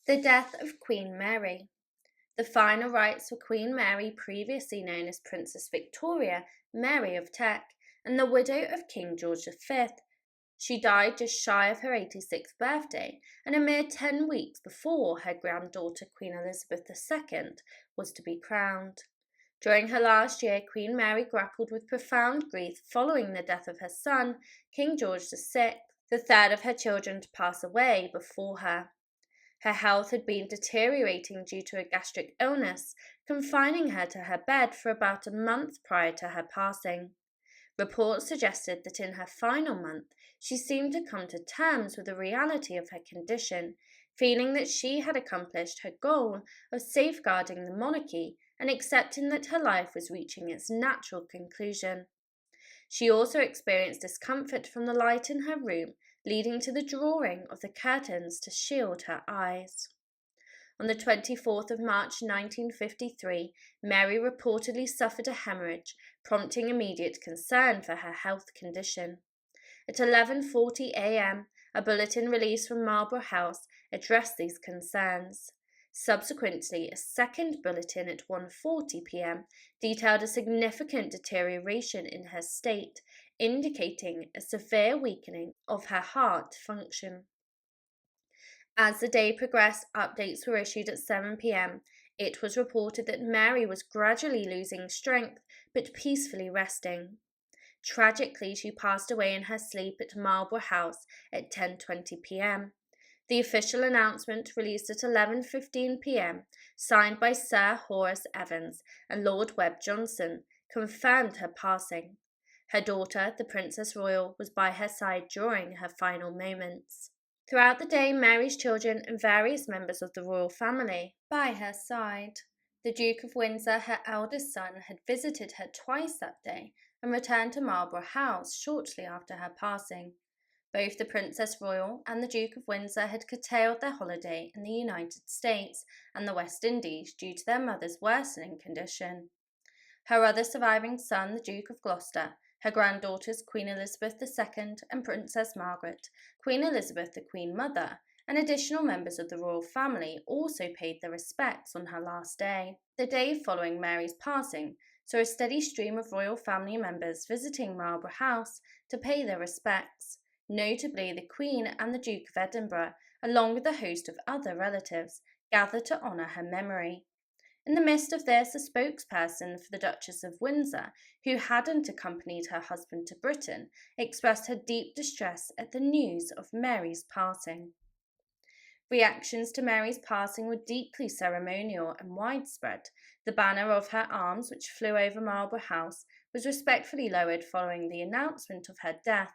The death of Queen Mary. The final rites for Queen Mary, previously known as Princess Victoria, Mary of Teck, and the widow of King George V. She died just shy of her 86th birthday, and a mere 10 weeks before her granddaughter Queen Elizabeth II was to be crowned. During her last year, Queen Mary grappled with profound grief following the death of her son, King George VI, the third of her children to pass away before her. Her health had been deteriorating due to a gastric illness, confining her to her bed for about a month prior to her passing. Reports suggested that in her final month, she seemed to come to terms with the reality of her condition, feeling that she had accomplished her goal of safeguarding the monarchy and accepting that her life was reaching its natural conclusion. She also experienced discomfort from the light in her room, leading to the drawing of the curtains to shield her eyes. On the 24th of March 1953, Mary reportedly suffered a hemorrhage, prompting immediate concern for her health condition. At 11:40 a.m., a bulletin released from Marlborough House addressed these concerns. Subsequently, a second bulletin at 1:40 p.m. detailed a significant deterioration in her state, indicating a severe weakening of her heart function. As the day progressed, updates were issued at 7 p.m. It was reported that Mary was gradually losing strength but peacefully resting. Tragically, she passed away in her sleep at Marlborough House at 10:20 p.m. The official announcement, released at 11:15 p.m., signed by Sir Horace Evans and Lord Webb Johnson, confirmed her passing. Her daughter, the Princess Royal, was by her side during her final moments. Throughout the day, Mary's children and various members of the royal family by her side. The Duke of Windsor, her eldest son, had visited her twice that day and returned to Marlborough House shortly after her passing. Both the Princess Royal and the Duke of Windsor had curtailed their holiday in the United States and the West Indies due to their mother's worsening condition. Her other surviving son, the Duke of Gloucester, her granddaughters Queen Elizabeth II and Princess Margaret, Queen Elizabeth the Queen Mother, and additional members of the royal family also paid their respects on her last day. The day following Mary's passing saw a steady stream of royal family members visiting Marlborough House to pay their respects. Notably, the Queen and the Duke of Edinburgh, along with a host of other relatives, gathered to honour her memory. In the midst of this, a spokesperson for the Duchess of Windsor, who hadn't accompanied her husband to Britain, expressed her deep distress at the news of Mary's passing. Reactions to Mary's passing were deeply ceremonial and widespread. The banner of her arms, which flew over Marlborough House, was respectfully lowered following the announcement of her death.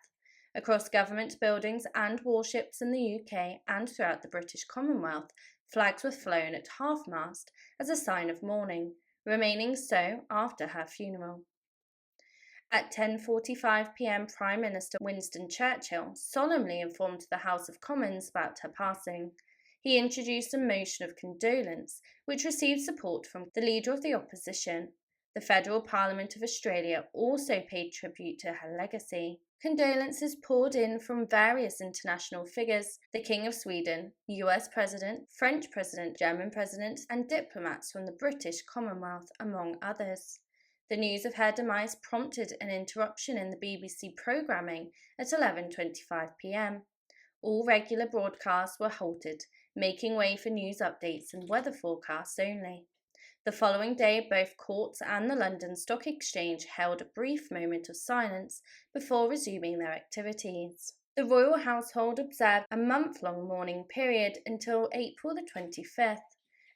Across government buildings and warships in the UK and throughout the British Commonwealth, flags were flown at half-mast as a sign of mourning, remaining so after her funeral. At 10:45 p.m, Prime Minister Winston Churchill solemnly informed the House of Commons about her passing. He introduced a motion of condolence, which received support from the Leader of the Opposition. The Federal Parliament of Australia also paid tribute to her legacy. Condolences poured in from various international figures: the King of Sweden, US President, French President, German President, and diplomats from the British Commonwealth, among others. The news of her demise prompted an interruption in the BBC programming at 11:25 p.m. All regular broadcasts were halted, making way for news updates and weather forecasts only. The following day, both courts and the London Stock Exchange held a brief moment of silence before resuming their activities. The royal household observed a month-long mourning period until April the 25th.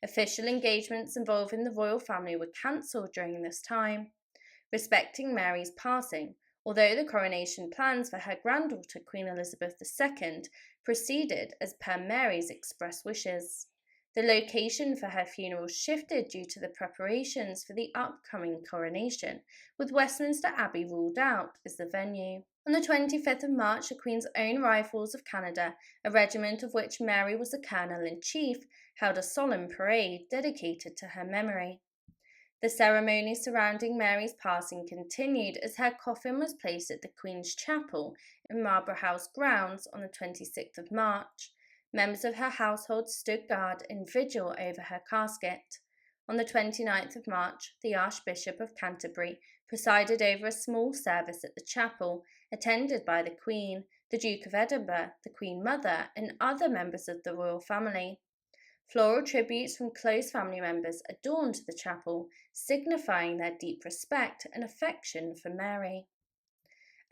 Official engagements involving the royal family were cancelled during this time. Respecting Mary's passing, although the coronation plans for her granddaughter Queen Elizabeth II proceeded as per Mary's express wishes. The location for her funeral shifted due to the preparations for the upcoming coronation, with Westminster Abbey ruled out as the venue. On the 25th of March, the Queen's Own Rifles of Canada, a regiment of which Mary was the colonel-in-chief, held a solemn parade dedicated to her memory. The ceremony surrounding Mary's passing continued as her coffin was placed at the Queen's Chapel in Marlborough House grounds on the 26th of March. Members of her household stood guard in vigil over her casket. On the 29th of March, the Archbishop of Canterbury presided over a small service at the chapel, attended by the Queen, the Duke of Edinburgh, the Queen Mother, and other members of the royal family. Floral tributes from close family members adorned the chapel, signifying their deep respect and affection for Mary.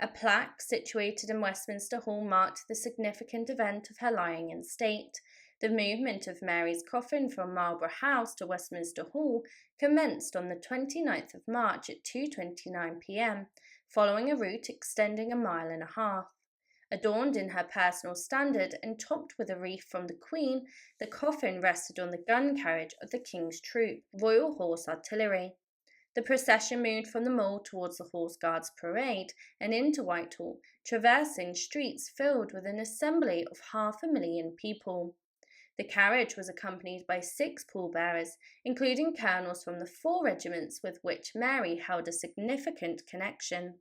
A plaque situated in Westminster Hall marked the significant event of her lying in state. The movement of Mary's coffin from Marlborough House to Westminster Hall commenced on the 29th of March at 2:29 p.m., following a route extending a mile and a half. Adorned in her personal standard and topped with a wreath from the Queen, the coffin rested on the gun carriage of the King's Troop, Royal Horse Artillery. The procession moved from the Mall towards the Horse Guards Parade and into Whitehall, traversing streets filled with an assembly of 500,000 people. The carriage was accompanied by 6 pallbearers, including colonels from the 4 regiments with which Mary held a significant connection.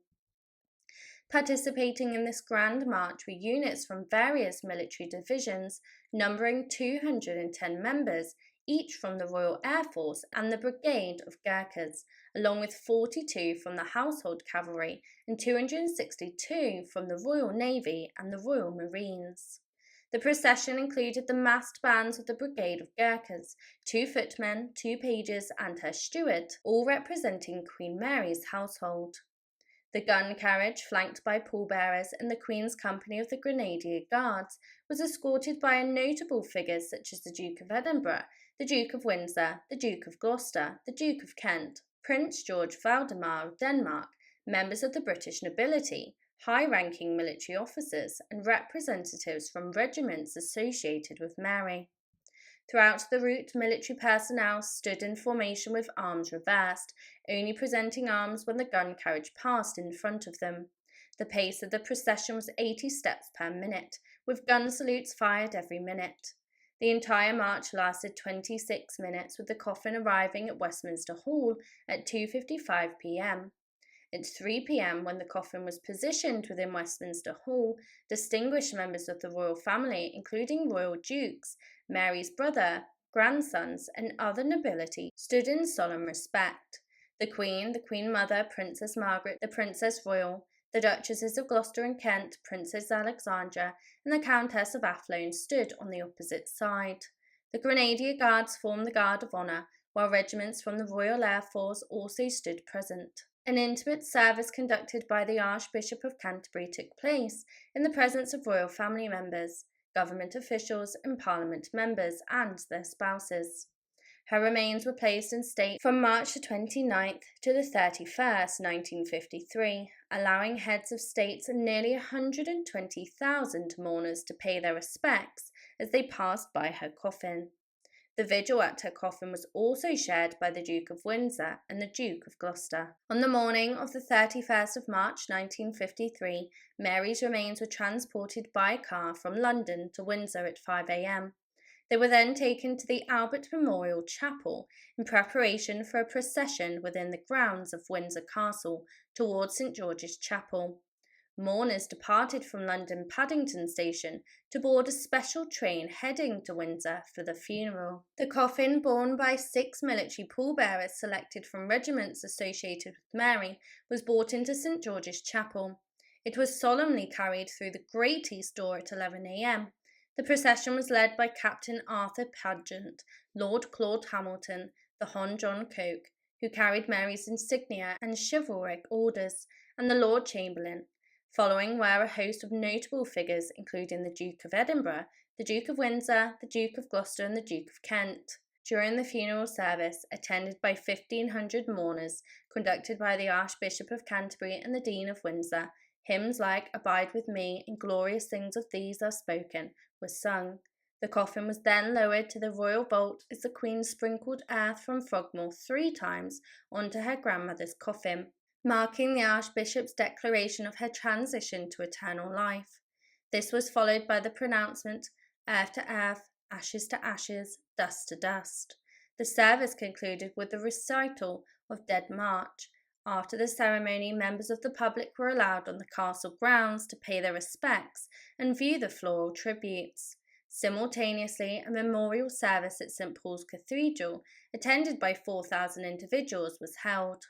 Participating in this grand march were units from various military divisions, numbering 210 members, each from the Royal Air Force and the Brigade of Gurkhas, along with 42 from the Household Cavalry and 262 from the Royal Navy and the Royal Marines. The procession included the massed bands of the Brigade of Gurkhas, 2 footmen, 2 pages, and her steward, all representing Queen Mary's household. The gun carriage, flanked by pallbearers and the Queen's company of the Grenadier Guards, was escorted by notable figures such as the Duke of Edinburgh, the Duke of Windsor, the Duke of Gloucester, the Duke of Kent, Prince George Valdemar of Denmark, members of the British nobility, high-ranking military officers, and representatives from regiments associated with Mary. Throughout the route, military personnel stood in formation with arms reversed, only presenting arms when the gun carriage passed in front of them. The pace of the procession was 80 steps per minute, with gun salutes fired every minute. The entire march lasted 26 minutes, with the coffin arriving at Westminster Hall at 2:55 p.m. At 3 p.m., when the coffin was positioned within Westminster Hall, distinguished members of the royal family, including royal dukes, Mary's brother, grandsons, and other nobility, stood in solemn respect. The Queen Mother, Princess Margaret, the Princess Royal, the Duchesses of Gloucester and Kent, Princess Alexandra, and the Countess of Athlone stood on the opposite side. The Grenadier Guards formed the Guard of Honour, while regiments from the Royal Air Force also stood present. An intimate service conducted by the Archbishop of Canterbury took place in the presence of royal family members, government officials, and Parliament members and their spouses. Her remains were placed in state from March the 29th to the 31st, 1953, allowing heads of states and nearly 120,000 mourners to pay their respects as they passed by her coffin. The vigil at her coffin was also shared by the Duke of Windsor and the Duke of Gloucester. On the morning of the 31st of March 1953, Mary's remains were transported by car from London to Windsor at 5 a.m. They were then taken to the Albert Memorial Chapel in preparation for a procession within the grounds of Windsor Castle towards St George's Chapel. Mourners departed from London Paddington Station to board a special train heading to Windsor for the funeral. The coffin, borne by 6 military pallbearers selected from regiments associated with Mary, was brought into St George's Chapel. It was solemnly carried through the Great East Door at 11 a.m. The procession was led by Captain Arthur Paget, Lord Claude Hamilton, the Hon John Coke, who carried Mary's insignia and chivalric orders, and the Lord Chamberlain. Following were a host of notable figures, including the Duke of Edinburgh, the Duke of Windsor, the Duke of Gloucester, and the Duke of Kent. During the funeral service, attended by 1,500 mourners, conducted by the Archbishop of Canterbury and the Dean of Windsor, hymns like "Abide with Me" and "Glorious Things of These Are Spoken" were sung. The coffin was then lowered to the royal vault as the Queen sprinkled earth from Frogmore 3 times onto her grandmother's coffin, marking the Archbishop's declaration of her transition to eternal life. This was followed by the pronouncement, "Earth to earth, ashes to ashes, dust to dust." The service concluded with the recital of Dead March. After the ceremony, members of the public were allowed on the castle grounds to pay their respects and view the floral tributes. Simultaneously, a memorial service at St. Paul's Cathedral, attended by 4,000 individuals, was held.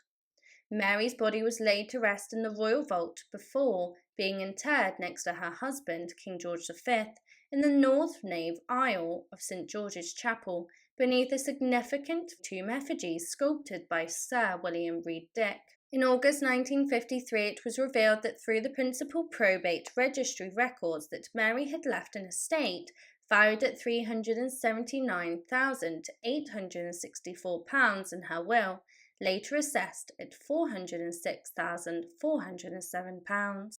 Mary's body was laid to rest in the royal vault before being interred next to her husband, King George V, in the north nave aisle of St. George's Chapel, beneath a significant tomb effigy sculpted by Sir William Reed Dick. In August 1953, it was revealed that through the principal probate registry records that Mary had left an estate valued at £379,864 in her will, later assessed at £406,407.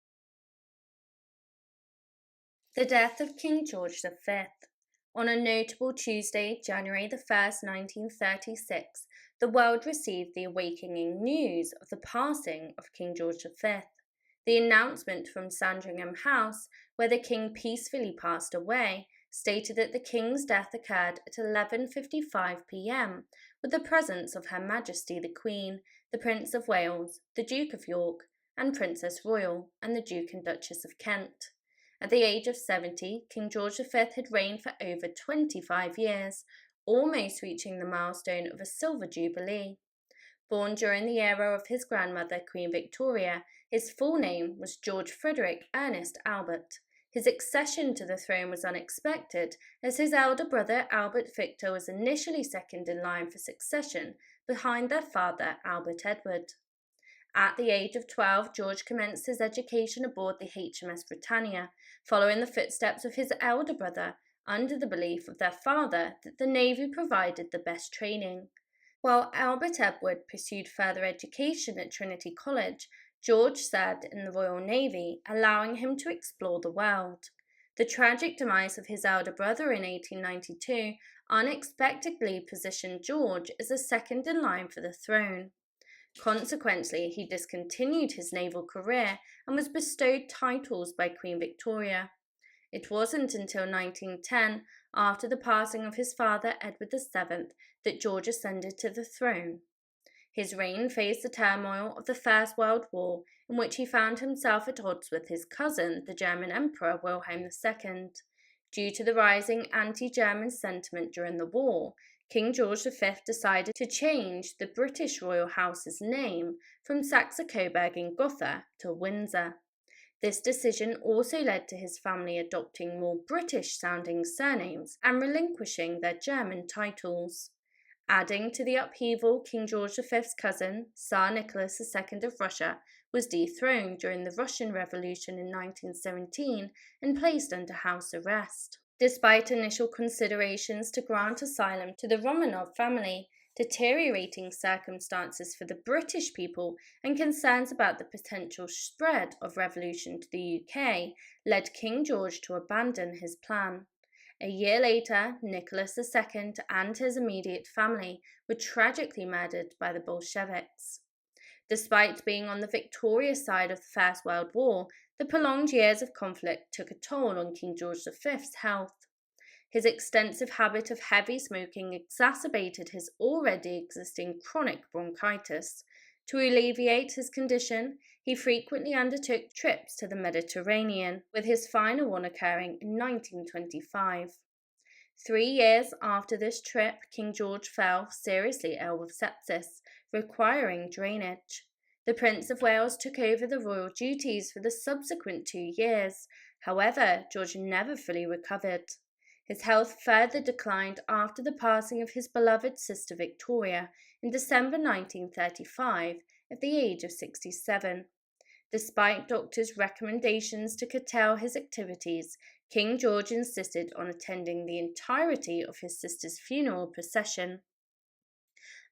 The death of King George V. On a notable Tuesday, January 1st, 1936, the world received the awakening news of the passing of King George V. The announcement from Sandringham House, where the King peacefully passed away, stated that the King's death occurred at 11:55 p.m. with the presence of Her Majesty the Queen, the Prince of Wales, the Duke of York, and Princess Royal, and the Duke and Duchess of Kent. At the age of 70, King George V had reigned for over 25 years, almost reaching the milestone of a silver jubilee. Born during the era of his grandmother, Queen Victoria, his full name was George Frederick Ernest Albert. His accession to the throne was unexpected, as his elder brother Albert Victor was initially second in line for succession, behind their father Albert Edward. At the age of 12, George commenced his education aboard the HMS Britannia, following the footsteps of his elder brother, under the belief of their father that the Navy provided the best training. While Albert Edward pursued further education at Trinity College, George served in the Royal Navy, allowing him to explore the world. The tragic demise of his elder brother in 1892 unexpectedly positioned George as a second in line for the throne. Consequently, he discontinued his naval career and was bestowed titles by Queen Victoria. It wasn't until 1910, after the passing of his father Edward VII, that George ascended to the throne. His reign faced the turmoil of the First World War, in which he found himself at odds with his cousin, the German Emperor Wilhelm II. Due to the rising anti-German sentiment during the war, King George V decided to change the British royal house's name from Saxe-Coburg in Gotha to Windsor. This decision also led to his family adopting more British-sounding surnames and relinquishing their German titles. Adding to the upheaval, King George V's cousin, Tsar Nicholas II of Russia, was dethroned during the Russian Revolution in 1917 and placed under house arrest. Despite initial considerations to grant asylum to the Romanov family, deteriorating circumstances for the British people and concerns about the potential spread of revolution to the UK led King George to abandon his plan. A year later, Nicholas II and his immediate family were tragically murdered by the Bolsheviks. Despite being on the victorious side of the First World War, the prolonged years of conflict took a toll on King George V's health. His extensive habit of heavy smoking exacerbated his already existing chronic bronchitis. To alleviate his condition, he frequently undertook trips to the Mediterranean, with his final one occurring in 1925. 3 years after this trip, King George fell seriously ill with sepsis, requiring drainage. The Prince of Wales took over the royal duties for the subsequent 2 years. However, George never fully recovered. His health further declined after the passing of his beloved sister Victoria in December 1935 at the age of 67. Despite doctors' recommendations to curtail his activities, King George insisted on attending the entirety of his sister's funeral procession.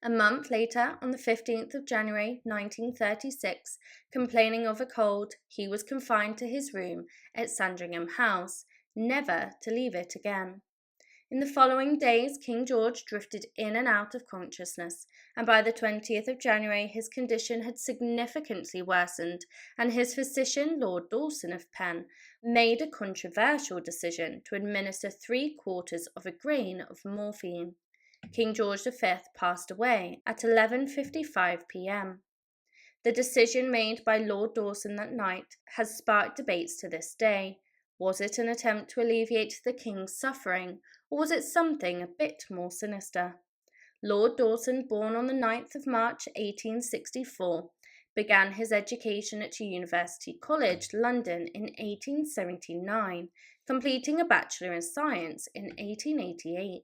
A month later, on the 15th of January 1936, complaining of a cold, he was confined to his room at Sandringham House, never to leave it again. In the following days, King George drifted in and out of consciousness, and by the 20th of January his condition had significantly worsened, and his physician, Lord Dawson of Penn, made a controversial decision to administer 3/4 of a grain of morphine. King George V passed away at 11:55 p.m. The decision made by Lord Dawson that night has sparked debates to this day. Was it an attempt to alleviate the king's suffering, or was it something a bit more sinister? Lord Dawson, born on the 9th of March 1864, began his education at University College, London in 1879, completing a Bachelor in Science in 1888.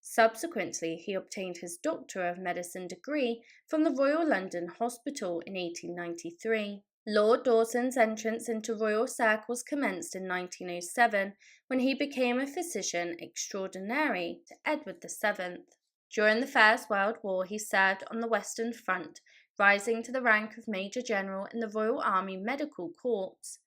Subsequently, he obtained his Doctor of Medicine degree from the Royal London Hospital in 1893. Lord Dawson's entrance into royal circles commenced in 1907 when he became a physician extraordinary to Edward VII. During the First World War, he served on the Western Front, rising to the rank of Major General in the Royal Army Medical Corps.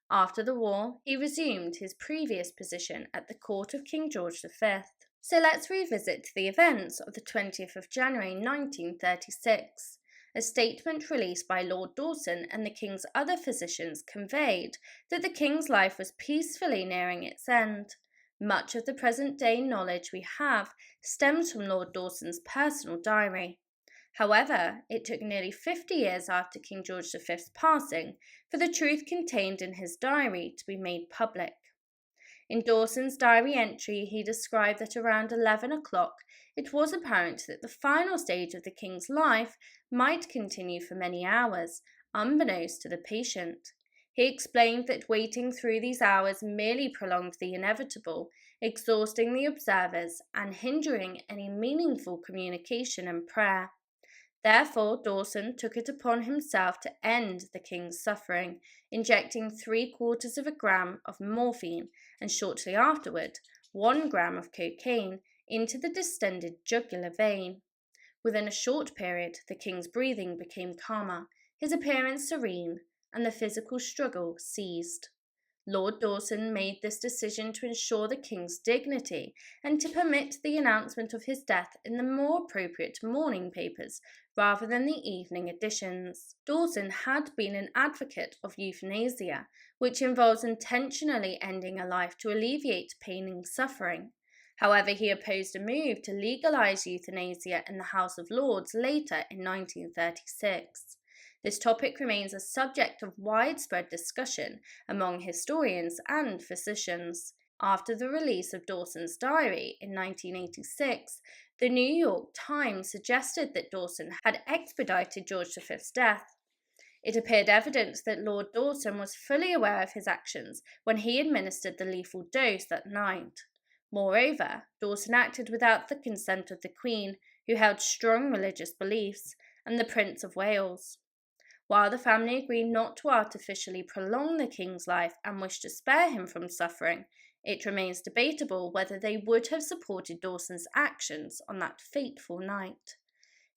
After the war, he resumed his previous position at the court of King George V. So let's revisit the events of the 20th of January 1936. A statement released by Lord Dawson and the King's other physicians conveyed that the King's life was peacefully nearing its end. Much of the present-day knowledge we have stems from Lord Dawson's personal diary. However, it took nearly 50 years after King George V's passing for the truth contained in his diary to be made public. In Dawson's diary entry, he described that around 11 o'clock, it was apparent that the final stage of the King's life might continue for many hours, unbeknownst to the patient. He explained that waiting through these hours merely prolonged the inevitable, exhausting the observers and hindering any meaningful communication and prayer. Therefore, Dawson took it upon himself to end the King's suffering, injecting 3/4 of a gram of morphine and shortly afterward 1 gram of cocaine into the distended jugular vein. Within a short period, the King's breathing became calmer, his appearance serene, and the physical struggle ceased. Lord Dawson made this decision to ensure the King's dignity and to permit the announcement of his death in the more appropriate morning papers rather than the evening editions. Dawson had been an advocate of euthanasia, which involves intentionally ending a life to alleviate pain and suffering. However, he opposed a move to legalise euthanasia in the House of Lords later in 1936. This topic remains a subject of widespread discussion among historians and physicians. After the release of Dawson's diary in 1986, the New York Times suggested that Dawson had expedited George V's death. It appeared evident that Lord Dawson was fully aware of his actions when he administered the lethal dose that night. Moreover, Dawson acted without the consent of the Queen, who held strong religious beliefs, and the Prince of Wales. While the family agreed not to artificially prolong the King's life and wished to spare him from suffering, it remains debatable whether they would have supported Dawson's actions on that fateful night.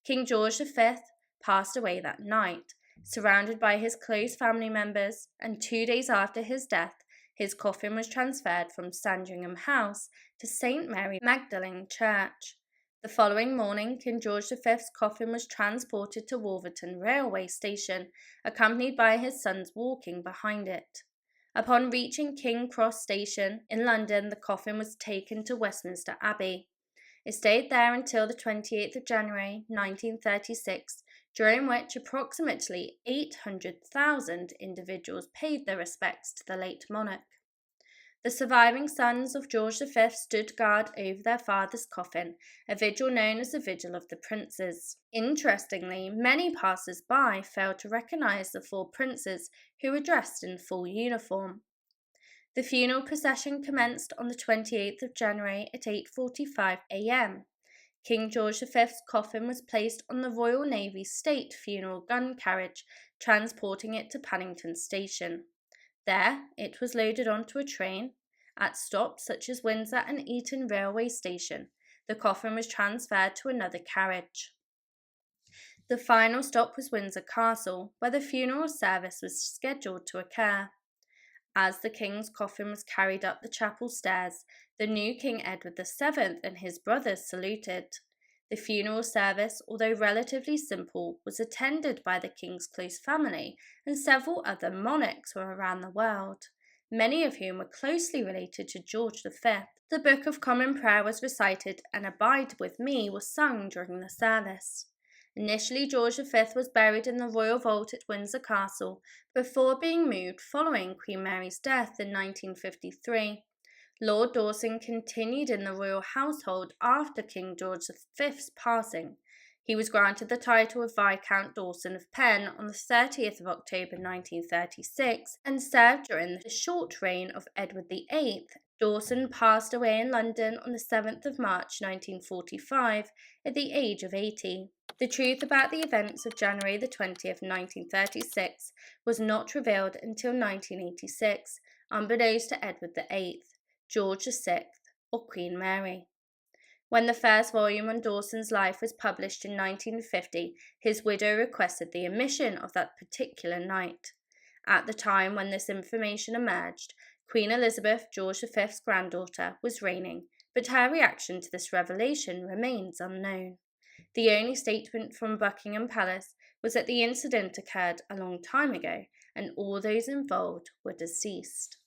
King George V passed away that night, surrounded by his close family members, and 2 days after his death, his coffin was transferred from Sandringham House to St. Mary Magdalene Church. The following morning, King George V's coffin was transported to Wolverton railway station, accompanied by his sons walking behind it. Upon reaching King Cross Station in London, the coffin was taken to Westminster Abbey. It stayed there until the 28th of January 1936, during which approximately 800,000 individuals paid their respects to the late monarch. The surviving sons of George V stood guard over their father's coffin, a vigil known as the Vigil of the Princes. Interestingly, many passers-by failed to recognise the 4 princes who were dressed in full uniform. The funeral procession commenced on the 28th of January at 8:45 a.m. King George V's coffin was placed on the Royal Navy State Funeral Gun Carriage, transporting it to Paddington Station. There, it was loaded onto a train. At stops such as Windsor and Eton Railway Station, the coffin was transferred to another carriage. The final stop was Windsor Castle, where the funeral service was scheduled to occur. As the King's coffin was carried up the chapel stairs, the new King Edward VII and his brothers saluted. The funeral service, although relatively simple, was attended by the King's close family and several other monarchs from around the world, many of whom were closely related to George V. The Book of Common Prayer was recited and Abide With Me was sung during the service. Initially, George V was buried in the royal vault at Windsor Castle before being moved following Queen Mary's death in 1953. Lord Dawson continued in the royal household after King George V's passing. He was granted the title of Viscount Dawson of Penn on the 30th of October 1936 and served during the short reign of Edward VIII. Dawson passed away in London on the 7th of March 1945 at the age of 80. The truth about the events of January the 20th, 1936 was not revealed until 1986, unbeknownst to Edward VIII, George VI, or Queen Mary. When the first volume on Dawson's life was published in 1950, his widow requested the omission of that particular night. At the time when this information emerged, Queen Elizabeth, George V's granddaughter, was reigning, but her reaction to this revelation remains unknown. The only statement from Buckingham Palace was that the incident occurred a long time ago and all those involved were deceased.